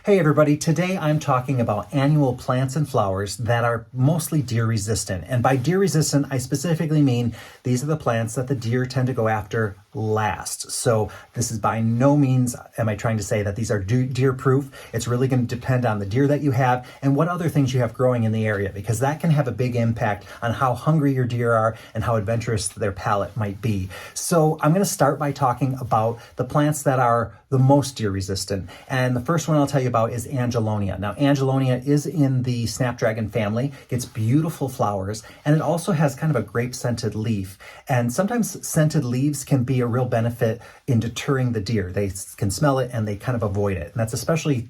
Hey everybody, today I'm talking about annual plants and flowers that are mostly deer resistant. And by deer resistant, I specifically mean these are the plants that the deer tend to go after last. So this is by no means am I trying to say that these are deer proof. It's really going to depend on the deer that you have and what other things you have growing in the area, because that can have a big impact on how hungry your deer are and how adventurous their palate might be. So I'm going to start by talking about the plants that are the most deer resistant. And the first one I'll tell you about is Angelonia. Now, Angelonia is in the Snapdragon family. It's beautiful flowers, and it also has kind of a grape-scented leaf. And sometimes scented leaves can be a real benefit in deterring the deer. They can smell it and they kind of avoid it. And that's especially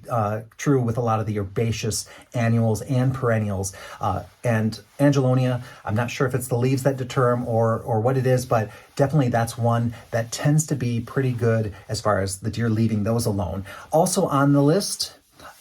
true with a lot of the herbaceous annuals and perennials. And Angelonia, I'm not sure if it's the leaves that deter them or what it is, but definitely that's one that tends to be pretty good as far as the deer leaving those alone. Also on the list,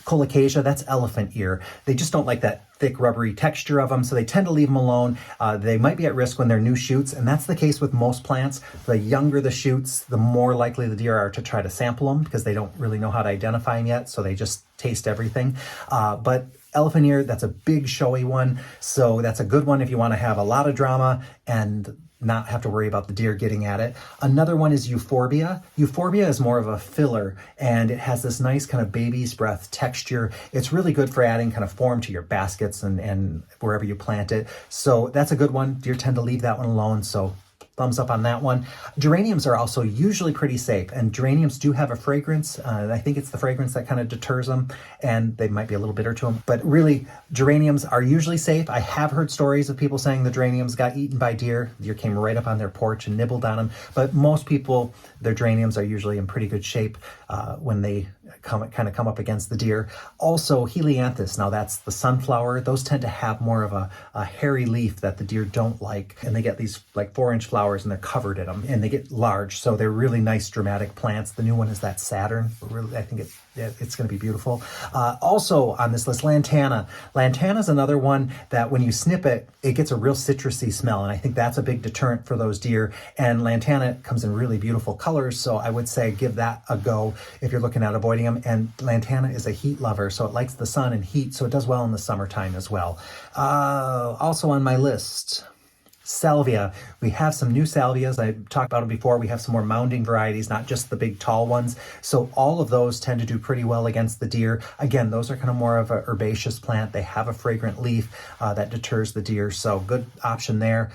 Colacasia, that's elephant ear. They just don't like that thick rubbery texture of them, so they tend to leave them alone. They might be at risk when they're new shoots, and that's the case with most plants. The younger the shoots, the more likely the deer are to try to sample them because they don't really know how to identify them yet, so they just taste everything. But elephant ear, that's a big showy one, so that's a good one if you want to have a lot of drama and not have to worry about the deer getting at it. Another one is Euphorbia. Euphorbia is more of a filler, and it has this nice kind of baby's breath texture. It's really good for adding kind of form to your baskets and wherever you plant it. So that's a good one. Deer tend to leave that one alone, so thumbs up on that one. Geraniums are also usually pretty safe, and geraniums do have a fragrance. I think it's the fragrance that kind of deters them, and they might be a little bitter to them. But really, geraniums are usually safe. I have heard stories of people saying the geraniums got eaten by deer. Deer came right up on their porch and nibbled on them. But most people, their geraniums are usually in pretty good shape when they come up against the deer. Also, Helianthus, now that's the sunflower. Those tend to have more of a hairy leaf that the deer don't like, and they get these like 4-inch flowers and they're covered in them and they get large, so they're really nice dramatic plants. The new one is that Saturn. Really, I think it's going to be beautiful. Also on this list, Lantana. Lantana is another one that when you snip it, it gets a real citrusy smell, and I think that's a big deterrent for those deer. And Lantana comes in really beautiful colors, so I would say give that a go if you're looking at avoiding them. And Lantana is a heat lover, so it likes the sun and heat, so it does well in the summertime as well. Also on my list, Salvia. We have some new salvias. I talked about them before. We have some more mounding varieties, not just the big tall ones. So all of those tend to do pretty well against the deer. Again, those are kind of more of an herbaceous plant. They have a fragrant leaf that deters the deer, so good option there.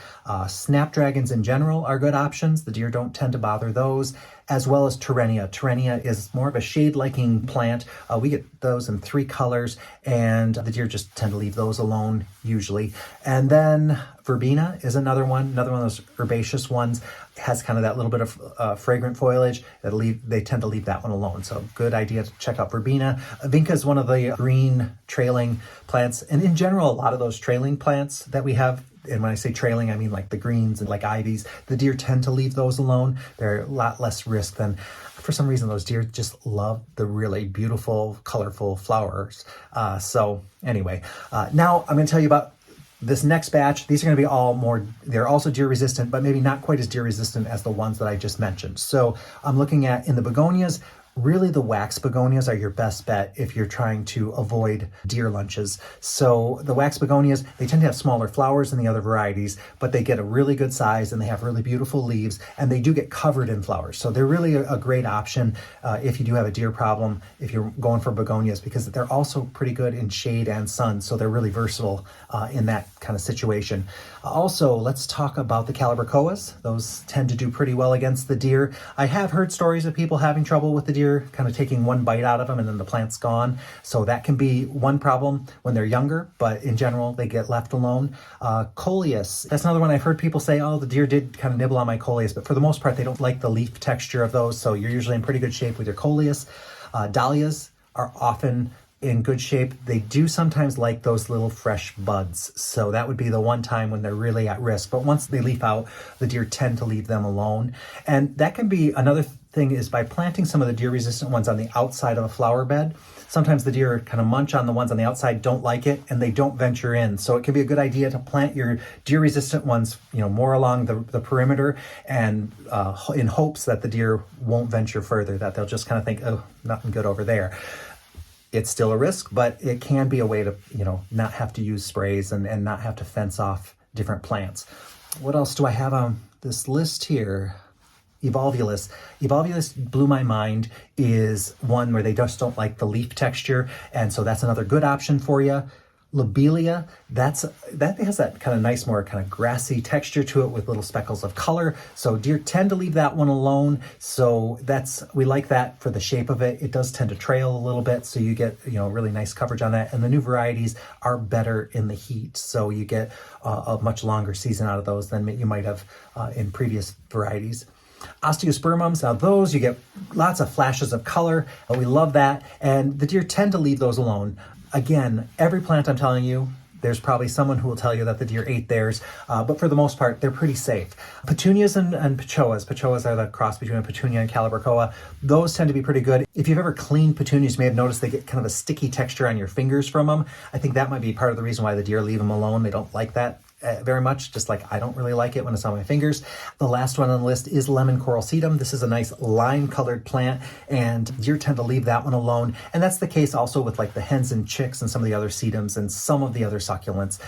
Snapdragons in general are good options. The deer don't tend to bother those, as well as Torenia. Torenia is more of a shade-liking plant. We get those in 3 colors, and the deer just tend to leave those alone usually. And then Verbena is another one of those herbaceous ones. It has kind of that little bit of fragrant foliage. They tend to leave that one alone. So good idea to check out Verbena. Vinca is one of the green trailing plants. And in general, a lot of those trailing plants that we have, and when I say trailing, I mean like the greens and like ivies, the deer tend to leave those alone. They're a lot less risk than, for some reason, those deer just love the really beautiful, colorful flowers. So anyway, now I'm going to tell you about this next batch. These are going to be they're also deer resistant, but maybe not quite as deer resistant as the ones that I just mentioned. So I'm looking at, in the begonias, really the wax begonias are your best bet if you're trying to avoid deer lunches. So the wax begonias, they tend to have smaller flowers than the other varieties, but they get a really good size and they have really beautiful leaves, and they do get covered in flowers. So they're really a great option if you do have a deer problem, if you're going for begonias, because they're also pretty good in shade and sun. So they're really versatile in that kind of situation. Also, let's talk about the Calibrachoas. Those tend to do pretty well against the deer. I have heard stories of people having trouble with the deer, kind of taking one bite out of them and then the plant's gone. So that can be one problem when they're younger, but in general, they get left alone. Coleus, that's another one I've heard people say, oh, the deer did kind of nibble on my Coleus, but for the most part, they don't like the leaf texture of those. So you're usually in pretty good shape with your Coleus. Dahlias are often in good shape. They do sometimes like those little fresh buds, so that would be the one time when they're really at risk. But once they leaf out, the deer tend to leave them alone. And that can be another thing, is by planting some of the deer resistant ones on the outside of a flower bed. Sometimes the deer kind of munch on the ones on the outside, don't like it, and they don't venture in. So it can be a good idea to plant your deer resistant ones, more along the perimeter, and in hopes that the deer won't venture further, that they'll just kind of think, oh, nothing good over there. It's still a risk, but it can be a way to, not have to use sprays and not have to fence off different plants. What else do I have on this list here? Evolvulus. Evolvulus blew my mind, is one where they just don't like the leaf texture, and so that's another good option for you. Lobelia, that has that kind of nice, more kind of grassy texture to it with little speckles of color. So deer tend to leave that one alone. So we like that for the shape of it. It does tend to trail a little bit, so you get really nice coverage on that. And the new varieties are better in the heat, so you get a much longer season out of those than you might have in previous varieties. Osteospermums, now those you get lots of flashes of color. We love that, and the deer tend to leave those alone. Again, every plant I'm telling you, there's probably someone who will tell you that the deer ate theirs, but for the most part, they're pretty safe. Petunias and Petchoas. Petchoas are the cross between a Petunia and Calibrachoa. Those tend to be pretty good. If you've ever cleaned petunias, you may have noticed they get kind of a sticky texture on your fingers from them. I think that might be part of the reason why the deer leave them alone. They don't like that very much, just like I don't really like it when it's on my fingers. The last one on the list is lemon coral sedum. This is a nice lime colored plant, and deer tend to leave that one alone. And that's the case also with like the hens and chicks and some of the other sedums and some of the other succulents.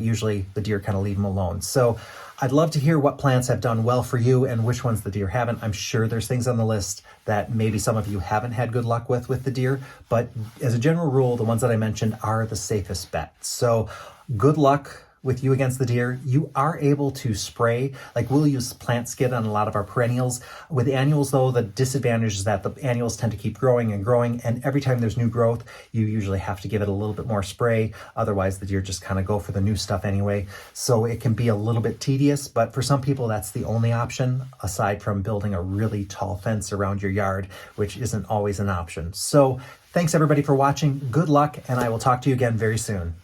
Usually the deer kind of leave them alone. So I'd love to hear what plants have done well for you and which ones the deer haven't. I'm sure there's things on the list that maybe some of you haven't had good luck with the deer, but as a general rule, the ones that I mentioned are the safest bet. So good luck with you against the deer. You are able to spray, like we'll use plant skid on a lot of our perennials. With the annuals though, the disadvantage is that the annuals tend to keep growing and growing, and every time there's new growth, you usually have to give it a little bit more spray. Otherwise the deer just kind of go for the new stuff anyway. So it can be a little bit tedious, but for some people that's the only option, aside from building a really tall fence around your yard, which isn't always an option. So thanks everybody for watching. Good luck, and I will talk to you again very soon.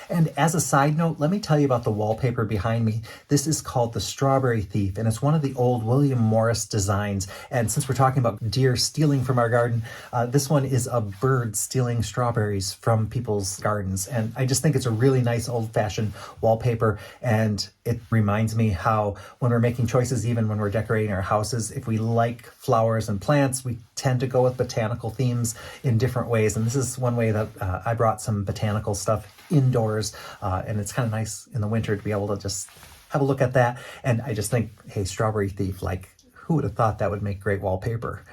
And as a side note, let me tell you about the wallpaper behind me. This is called the Strawberry Thief, and it's one of the old William Morris designs. And since we're talking about deer stealing from our garden, this one is a bird stealing strawberries from people's gardens. And I just think it's a really nice old-fashioned wallpaper, and it reminds me how when we're making choices, even when we're decorating our houses, if we like flowers and plants, we tend to go with botanical themes in different ways. And this is one way that I brought some botanical stuff indoors, and it's kind of nice in the winter to be able to just have a look at that. And I just think, hey, Strawberry Thief, like who would have thought that would make great wallpaper?